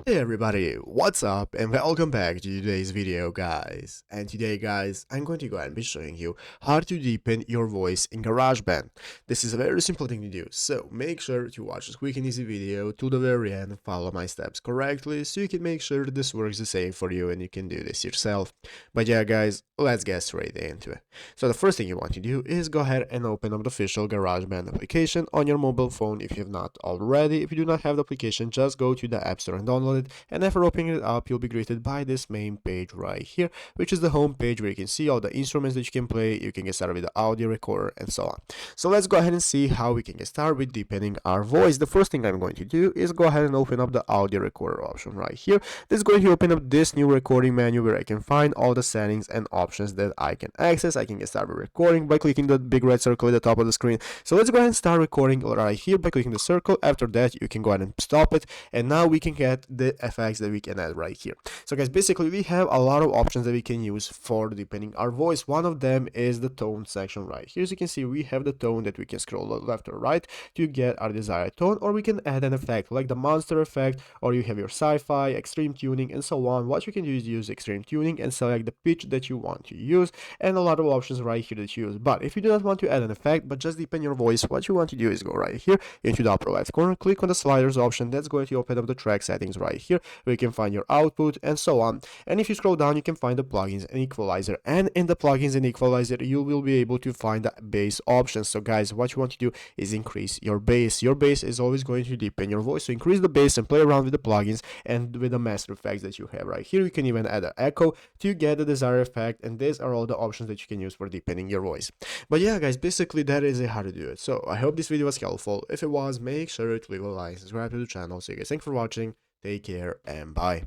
Hey everybody, what's up and welcome back to today's video guys. And today guys, I'm going to go ahead and be showing you how to deepen your voice in GarageBand. This is a very simple thing to do, so make sure to watch this quick and easy video to the very end and follow my steps correctly so you can make sure that this works the same for you and you can do this yourself. But yeah guys, let's get straight into it. So the first thing you want to do is go ahead and open up the official GarageBand application on your mobile phone if you have not already. If you do not have the application, just go to the App Store and download it, and after opening it up you'll be greeted by this main page right here, which is the home page where you can see all the instruments that you can play. You can get started with the audio recorder and so on. So let's go ahead and see how we can get started with deepening our voice. The first thing I'm going to do is go ahead and open up the audio recorder option right here. This is going to open up this new recording menu where I can find all the settings and options that I can access. I can get started with recording by clicking the big red circle at the top of the screen. So let's go ahead and start recording right here by clicking the circle. After that you can go ahead and stop it, and now we can get the effects that we can add right here. So guys, basically we have a lot of options that we can use for deepening our voice. One of them is the tone section right here. As you can see, we have the tone that we can scroll left or right to get our desired tone, or we can add an effect like the monster effect, or you have your sci-fi, extreme tuning, and so on. What you can do is use extreme tuning and select the pitch that you want to use, and a lot of options right here that you use. But if you do not want to add an effect but just deepen your voice, what you want to do is go right here into the upper left corner, click on the sliders option. That's going to open up the track settings right here where you can find your output and so on. And if you scroll down, you can find the plugins and equalizer, and in the plugins and equalizer you will be able to find the bass options. So guys, what you want to do is increase your bass. Your bass is always going to deepen your voice, so increase the bass and play around with the plugins and with the master effects that you have right here. You can even add an echo to get the desired effect, and these are all the options that you can use for deepening your voice. But yeah guys, basically that is how to do it. So I hope this video was helpful. If it was, make sure to leave a like, subscribe to the channel. So you guys, thanks for watching, take care, and bye.